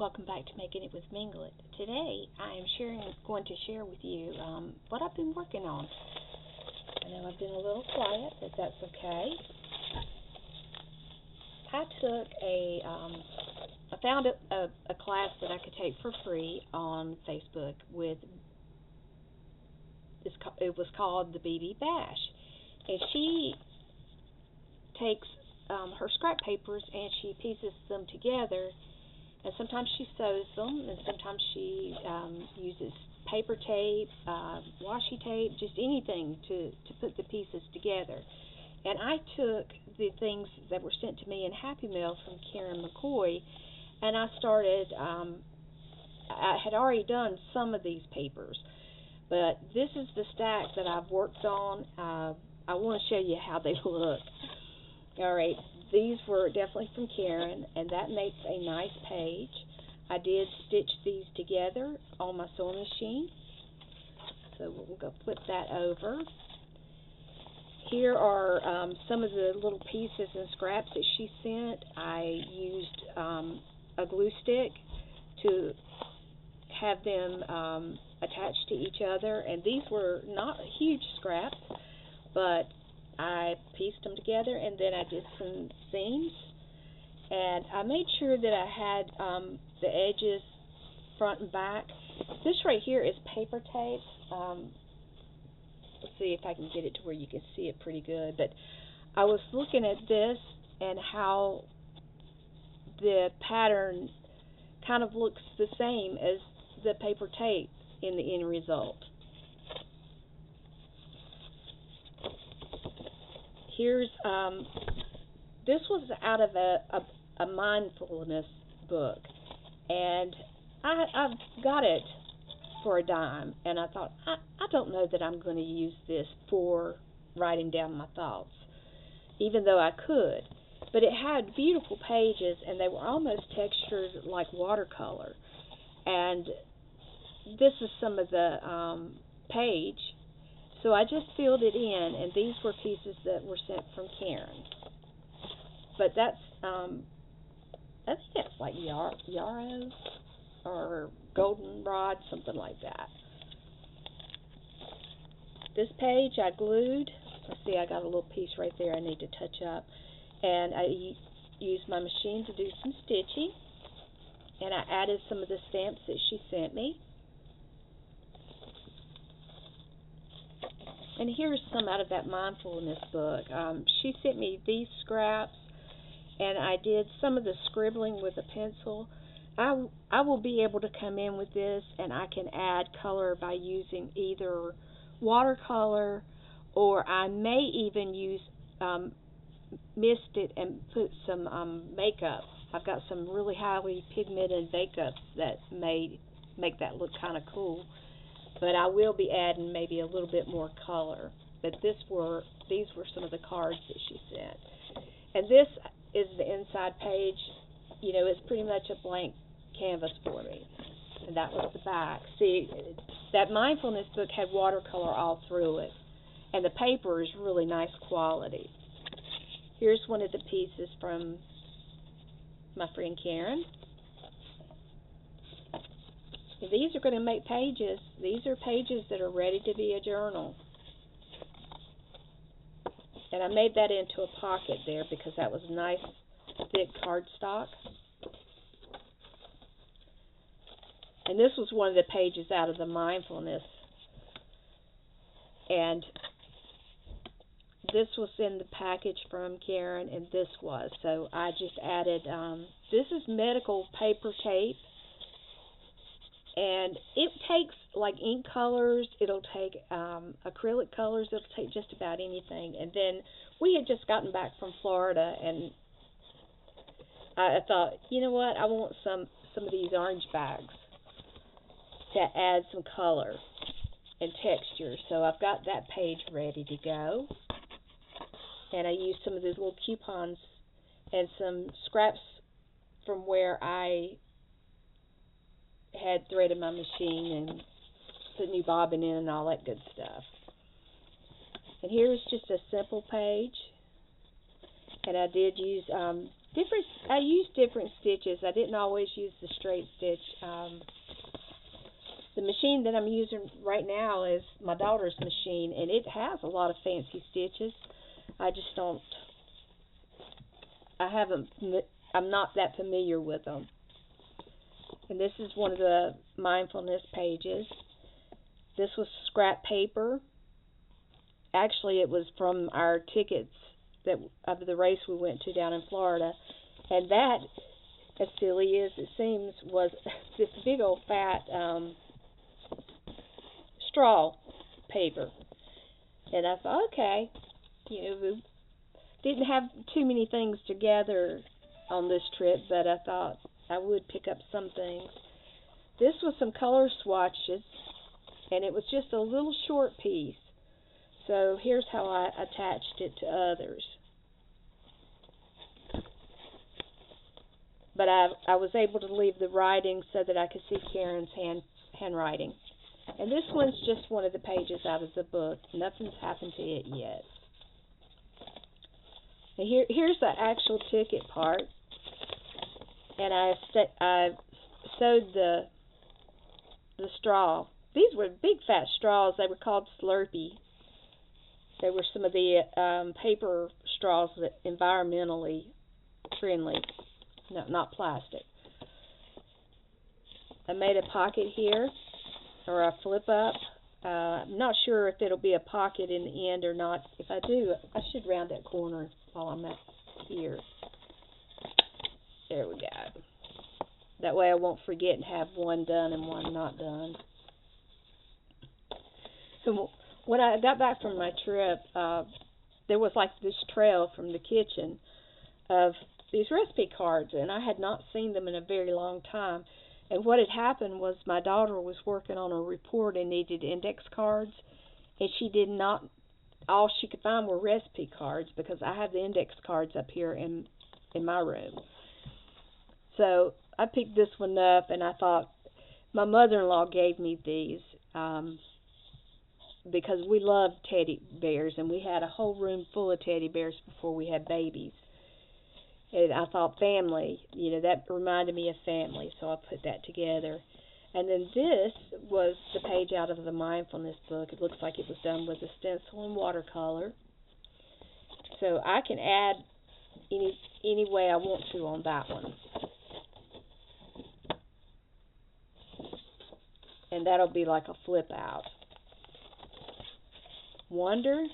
Welcome back to Making It with Minglet. Today I am going to share with you what I've been working on. I know I've been a little quiet, but that's okay. I found a class that I could take for free on Facebook it was called the BB Bash. And she takes her scrap papers and she pieces them together. And sometimes she sews them, and sometimes she uses paper tape, washi tape, just anything to put the pieces together. And I took the things that were sent to me in Happy Mail from Karen McCoy, and I started, I had already done some of these papers, but this is the stack that I've worked on. I want to show you how they look. All right, these were definitely from Karen, and that makes a nice page. I did stitch these together on my sewing machine, so we'll go flip that over. Here are some of the little pieces and scraps that she sent. I used a glue stick to have them attached to each other, and these were not huge scraps, but I pieced them together, and then I did some seams, and I made sure that I had the edges front and back. This right here is paper tape. Let's see if I can get it to where you can see it pretty good, but I was looking at this and how the pattern kind of looks the same as the paper tape in the end result. Here's this was out of a mindfulness book, and I got it for a dime, and I thought I don't know that I'm going to use this for writing down my thoughts, even though I could. But it had beautiful pages, and they were almost textured like watercolor. And this is some of the page. So I just filled it in, and these were pieces that were sent from Karen. But that's, I think that's like yarrow or goldenrod, something like that. This page I glued. Let's see, I got a little piece right there I need to touch up. And I used my machine to do some stitching. And I added some of the stamps that she sent me. And here's some out of that mindfulness book. She sent me these scraps, and I did some of the scribbling with a pencil. I will be able to come in with this, and I can add color by using either watercolor, or I may even use mist it and put some makeup. I've got some really highly pigmented makeups that may make that look kind of cool. But I will be adding maybe a little bit more color. But these were some of the cards that she sent. And this is the inside page. You know, it's pretty much a blank canvas for me. And that was the back. See, that mindfulness book had watercolor all through it. And the paper is really nice quality. Here's one of the pieces from my friend Karen. These are going to make pages. These are pages that are ready to be a journal. And I made that into a pocket there because that was nice, thick cardstock. And this was one of the pages out of the mindfulness. And this was in the package from Karen, and this was. So I just added, this is medical paper tape. And it takes like ink colors, it'll take acrylic colors, it'll take just about anything. And then we had just gotten back from Florida, and I thought, you know what, I want some of these orange bags to add some color and texture. So I've got that page ready to go. And I used some of these little coupons and some scraps from where I had threaded my machine and put new bobbin in and all that good stuff. And here's just a simple page, and I did use different. I used different stitches. I didn't always use the straight stitch. The machine that I'm using right now is my daughter's machine, and it has a lot of fancy stitches. I just don't, I'm not that familiar with them. And this is one of the mindfulness pages. This was scrap paper. Actually, it was from our tickets of the race we went to down in Florida. And that, as silly as it seems, was this big old fat straw paper. And I thought, okay, we didn't have too many things to gather on this trip, but I thought I would pick up some things. This was some color swatches, and it was just a little short piece. So here's how I attached it to others. But I was able to leave the writing so that I could see Karen's handwriting. And this one's just one of the pages out of the book. Nothing's happened to it yet. Now here's the actual ticket part. And I sewed the straw. These were big fat straws. They were called Slurpee. They were some of the paper straws that environmentally friendly. No, not plastic. I made a pocket here, or a flip up. I'm not sure if it'll be a pocket in the end or not. If I do, I should round that corner while I'm at here. There we go. That way I won't forget and have one done and one not done. So when I got back from my trip, there was like this trail from the kitchen of these recipe cards, and I had not seen them in a very long time. And what had happened was my daughter was working on a report and needed index cards, and she did not, all she could find were recipe cards, because I have the index cards up here in my room. So I picked this one up, and I thought, my mother-in-law gave me these because we loved teddy bears, and we had a whole room full of teddy bears before we had babies. And I thought family, that reminded me of family, so I put that together. And then this was the page out of the mindfulness book. It looks like it was done with a stencil and watercolor. So I can add any way I want to on that one. And that'll be like a flip out. Wonder.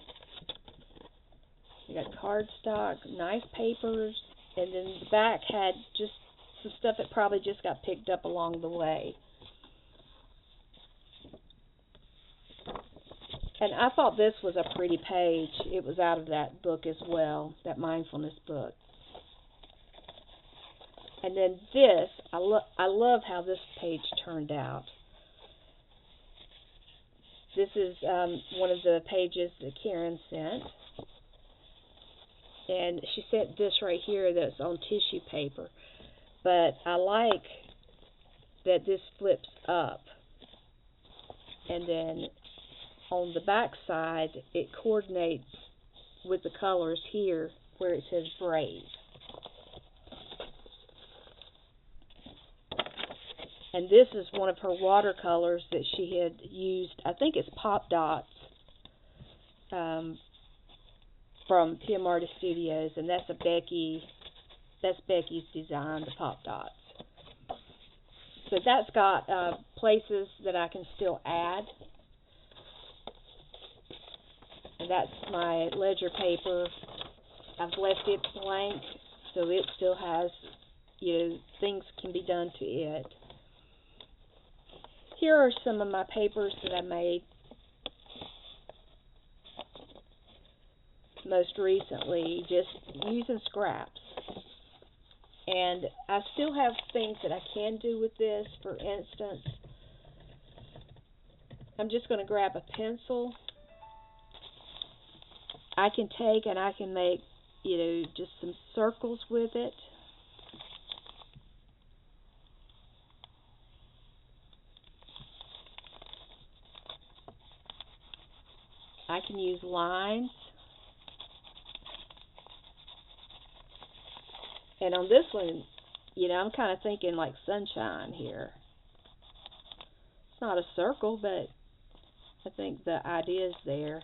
You got cardstock, nice papers. And then the back had just some stuff that probably just got picked up along the way. And I thought this was a pretty page. It was out of that book as well, that mindfulness book. And then this, I love how this page turned out. This is one of the pages that Karen sent. And she sent this right here that's on tissue paper. But I like that this flips up. And then on the back side, it coordinates with the colors here where it says Brave. And this is one of her watercolors that she had used. I think it's Pop Dots. From PM Artist Studios, and that's Becky's design, the Pop Dots. So that's got places that I can still add. And that's my ledger paper. I've left it blank, so it still has, things can be done to it. Here are some of my papers that I made most recently, just using scraps. And I still have things that I can do with this. For instance, I'm just going to grab a pencil. I can take and I can make, just some circles with it. I can use lines. And on this one, I'm kind of thinking like sunshine here. It's not a circle, but I think the idea is there.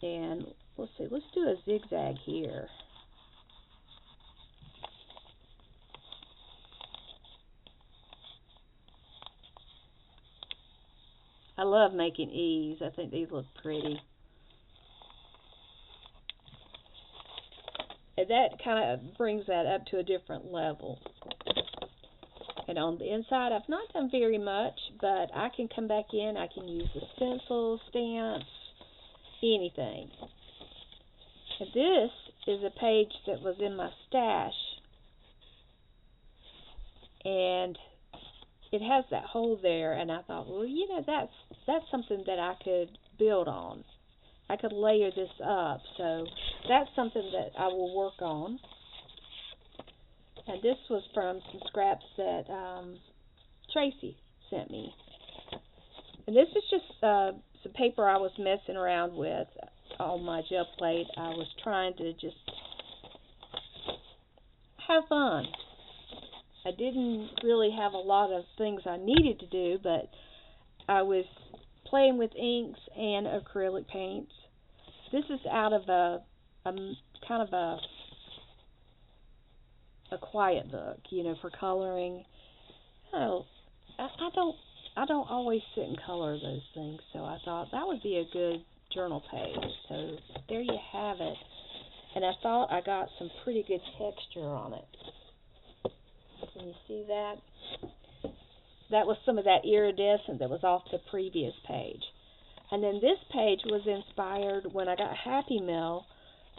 And let's see, let's do a zigzag here. I love making E's. I think these look pretty. And that kind of brings that up to a different level. And on the inside, I've not done very much, but I can come back in. I can use the stencil, stamps, anything. And this is a page that was in my stash. And it has that hole there, and I thought, well, that's something that I could build on. I could layer this up, so that's something that I will work on. And this was from some scraps that Tracy sent me. And this is just some paper I was messing around with on my gel plate. I was trying to just have fun. I didn't really have a lot of things I needed to do, but I was playing with inks and acrylic paints. This is out of a kind of a quiet book, for coloring. Oh, I don't always sit and color those things, so I thought that would be a good journal page. So there you have it. And I thought I got some pretty good texture on it. Can you see that? That was some of that iridescent that was off the previous page. And then this page was inspired when I got Happy Mail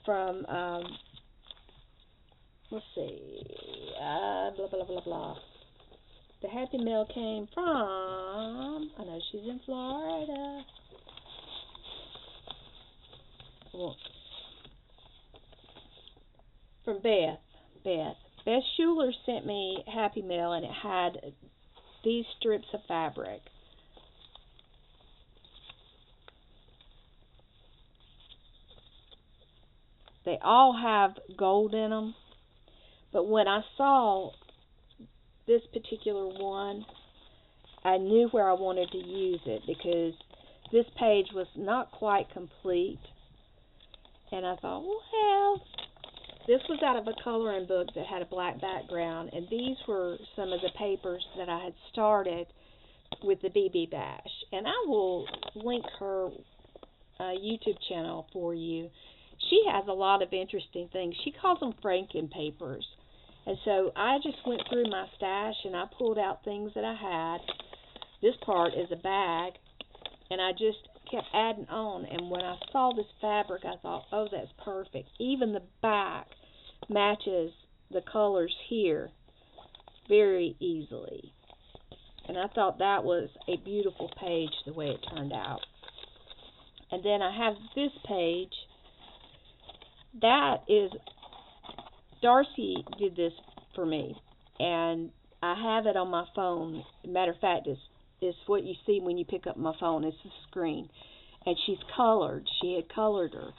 from, let's see, blah, blah, blah, blah. The Happy Mail came from, I know she's in Florida. From Beth Schuler sent me Happy Mail, and it had these strips of fabric. They all have gold in them, but when I saw this particular one, I knew where I wanted to use it because this page was not quite complete, and I thought, well, this was out of a coloring book that had a black background, and these were some of the papers that I had started with the BB Bash. And I will link her YouTube channel for you. She has a lot of interesting things. She calls them Franken papers. And so I just went through my stash and I pulled out things that I had. This part is a bag, and I just kept adding on. And when I saw this fabric, I thought, oh, that's perfect. Even the back matches the colors here very easily. And I thought that was a beautiful page the way it turned out. And then I have this page. That is, Darcy did this for me, and I have it on my phone. Matter of fact, it's what you see when you pick up my phone. It's the screen. And she's colored. She had colored her.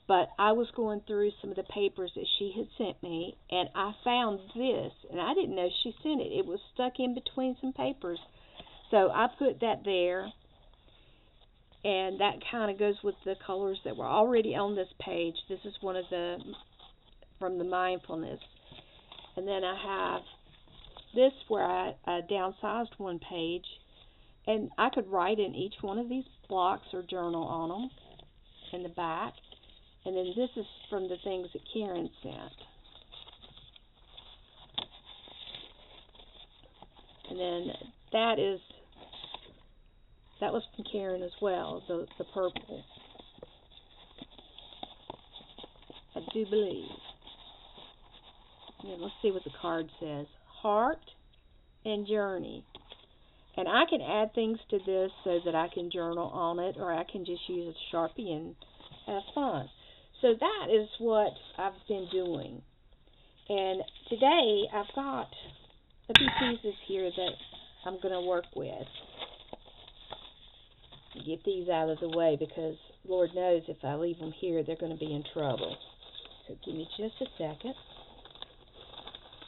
But I was going through some of the papers that she had sent me, and I found this, and I didn't know she sent it. It was stuck in between some papers. So I put that there, and that kind of goes with the colors that were already on this page. This is one of the, from the mindfulness. And then I have this where I downsized one page, and I could write in each one of these blocks or journal on them in the back. And then this is from the things that Karen sent. And then that was from Karen as well, the purple. I do believe. And then let's see what the card says. Heart and journey. And I can add things to this so that I can journal on it, or I can just use a Sharpie and have fun. So that is what I've been doing. And today I've got a few pieces here that I'm going to work with. Get these out of the way because Lord knows if I leave them here, they're going to be in trouble. So give me just a second.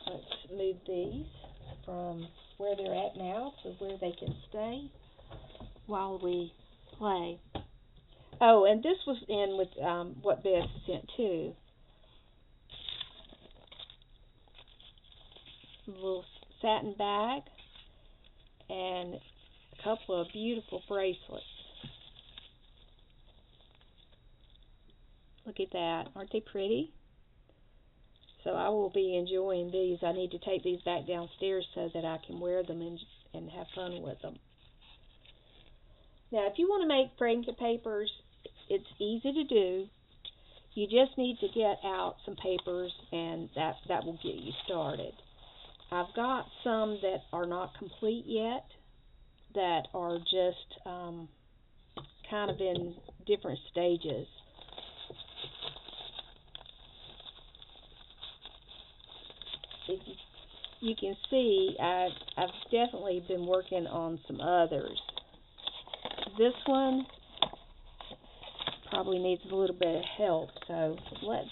Let's move these from where they're at now to where they can stay while we play. Oh, and this was in with what Beth sent too. A little satin bag and a couple of beautiful bracelets. Look at that. Aren't they pretty? So I will be enjoying these. I need to take these back downstairs so that I can wear them and have fun with them. Now, if you want to make franken papers, it's easy to do. You just need to get out some papers, and that will get you started. I've got some that are not complete yet, that are just kind of in different stages. If you can see, I've definitely been working on some others. This one probably needs a little bit of help, so let's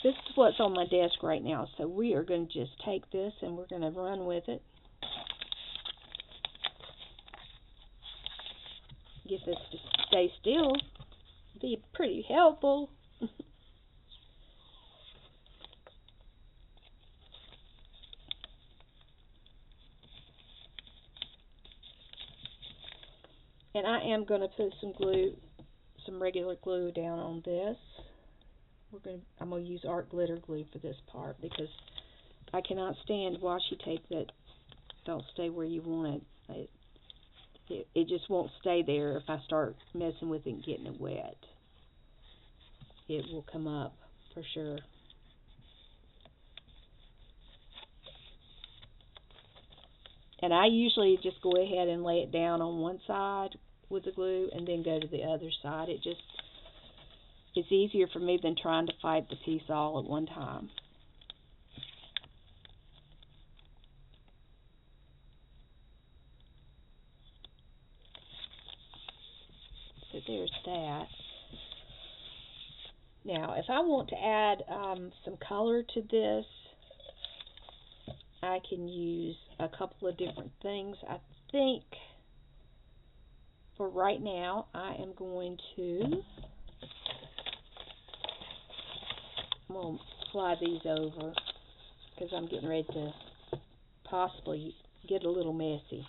this is what's on my desk right now, so we are going to just take this and we're going to run with it. Get this to stay still. Be pretty helpful. And I am going to put some regular glue down on this. I'm going to use art glitter glue for this part because I cannot stand washi tape that don't stay where you want it. It just won't stay there if I start messing with it and getting it wet. It will come up for sure. And I usually just go ahead and lay it down on one side with the glue and then go to the other side. It's easier for me than trying to fight the piece all at one time. So there's that. Now, if I want to add some color to this, I can use a couple of different things. I think for right now, I am going to slide these over because I'm getting ready to possibly get a little messy.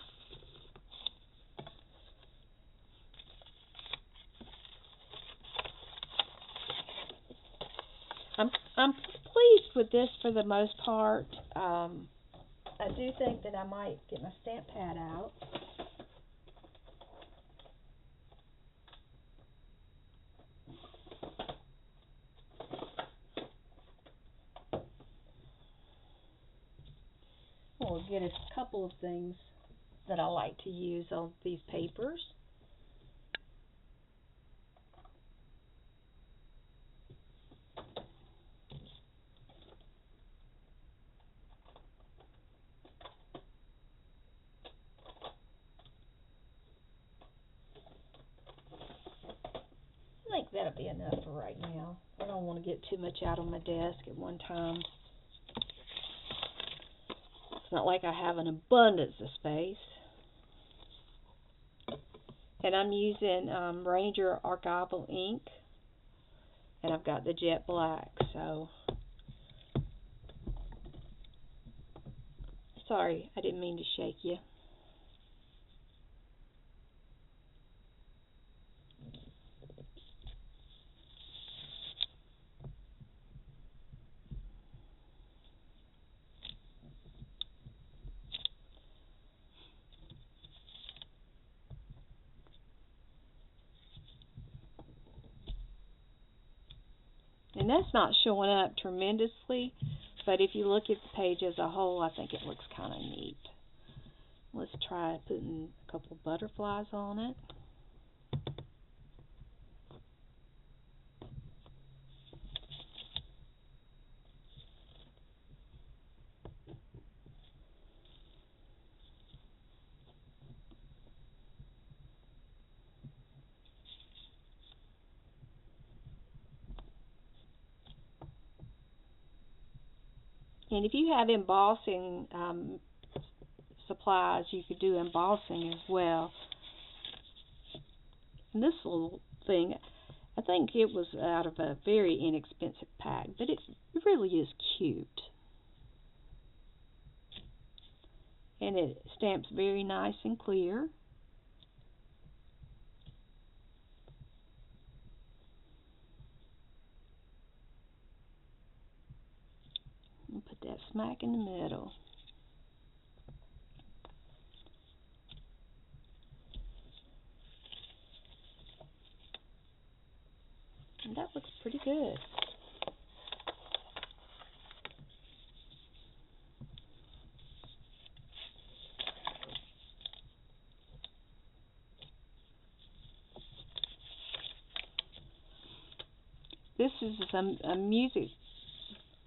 I'm pleased with this for the most part. I do think that I might get my stamp pad out. We'll get a couple of things that I like to use on these papers. I think that'll be enough for right now. I don't want to get too much out on my desk at one time. It's not like I have an abundance of space. And I'm using Ranger Archival ink. And I've got the jet black, so sorry, I didn't mean to shake you. And that's not showing up tremendously, but if you look at the page as a whole, I think it looks kind of neat. Let's try putting a couple butterflies on it. And if you have embossing supplies, you could do embossing as well. And this little thing, I think it was out of a very inexpensive pack, but it really is cute. And it stamps very nice and clear. I'll put that smack in the middle. And that looks pretty good. This is a music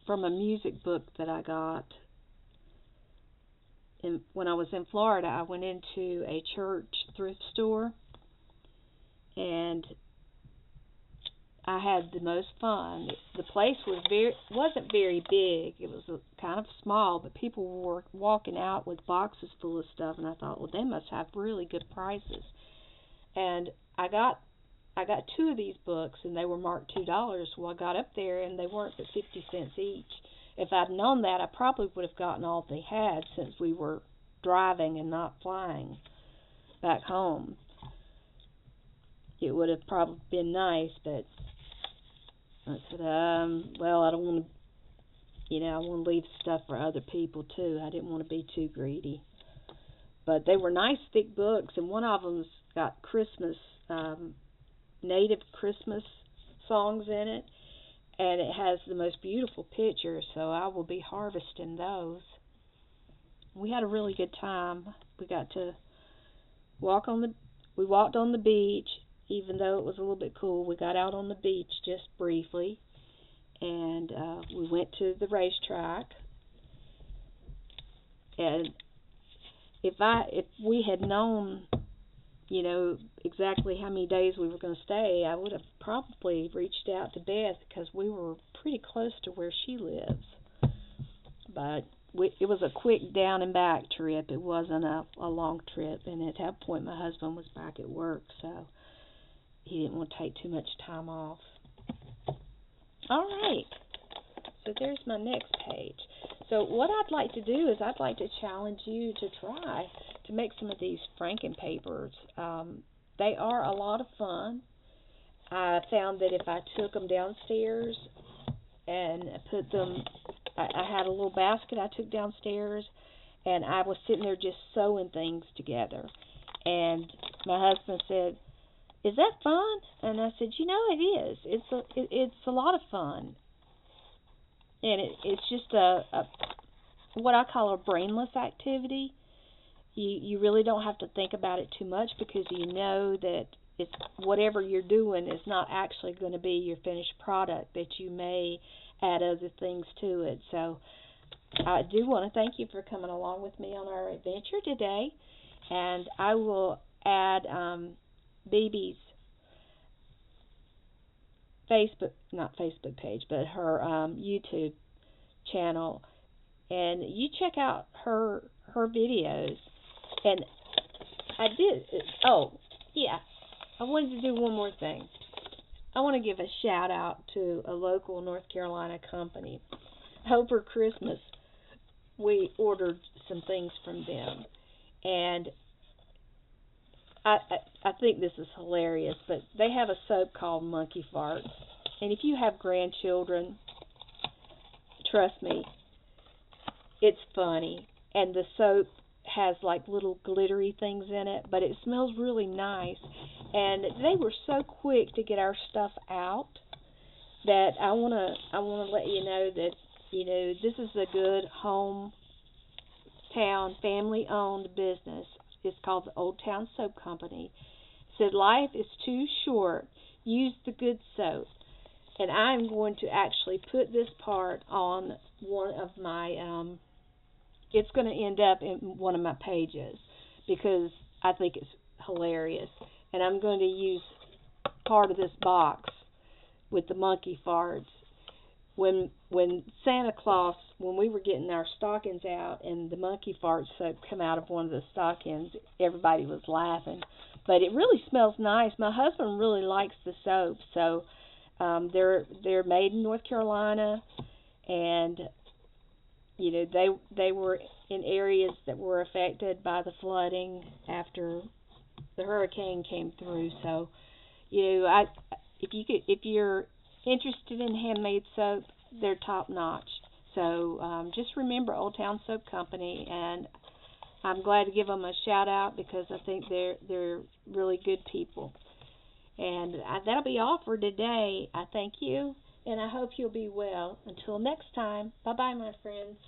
from a music book that I got. When I was in Florida, I went into a church thrift store, and I had the most fun. The place wasn't very big. It was kind of small, but people were walking out with boxes full of stuff, and I thought, well, they must have really good prices. And I got two of these books, and they were marked $2. Well, I got up there, and they weren't but 50 cents each. If I'd known that, I probably would have gotten all they had, since we were driving and not flying back home. It would have probably been nice, but I said, well, I don't want to, I want to leave stuff for other people too. I didn't want to be too greedy. But they were nice, thick books, and one of them's got Christmas, native Christmas songs in it, and it has the most beautiful pictures, so I will be harvesting those. We had a really good time. We got to walked on the beach, even though it was a little bit cool. We got out on the beach just briefly, and we went to the racetrack. And if we had known, exactly how many days we were going to stay, I would have probably reached out to Beth, because we were pretty close to where she lives. But it was a quick down and back trip. It wasn't a long trip, and at that point my husband was back at work, so he didn't want to take too much time off. All right, so there's my next page. So what I'd like to do is I'd like to challenge you to try to make some of these Frankenpapers. They are a lot of fun. I found that if I took them downstairs and put them, I had a little basket I took downstairs, and I was sitting there just sewing things together. And my husband said, "Is that fun?" And I said, "It is. It's a lot of fun." And it's just a what I call a brainless activity. You really don't have to think about it too much, because you know that it's whatever you're doing is not actually going to be your finished product, that you may add other things to it. So I do want to thank you for coming along with me on our adventure today, and I will add BB's not Facebook page, but her YouTube channel, and you check out her videos. And I wanted to do one more thing. I want to give a shout out to a local North Carolina company. Over Christmas, we ordered some things from them, and I think this is hilarious, but they have a soap called Monkey Farts, and if you have grandchildren, trust me, it's funny. And the soap has like little glittery things in it, but it smells really nice. And they were so quick to get our stuff out that I wanna let you know that this is a good hometown family owned business. It's called the Old Town Soap Company. It said, "Life is too short. Use the good soap." And I'm going to actually put this part on one of my it's going to end up in one of my pages, because I think it's hilarious. And I'm going to use part of this box with the monkey farts. When Santa Claus when we were getting our stockings out and the monkey fart soap come out of one of the stockings, everybody was laughing. But it really smells nice. My husband really likes the soap, so they're made in North Carolina, and they were in areas that were affected by the flooding after the hurricane came through. So, I if you're interested in handmade soap, they're top notch. So just remember Old Town Soap Company, and I'm glad to give them a shout out because I think they're really good people. And that'll be all for today. I thank you, and I hope you'll be well. Until next time, bye bye, my friends.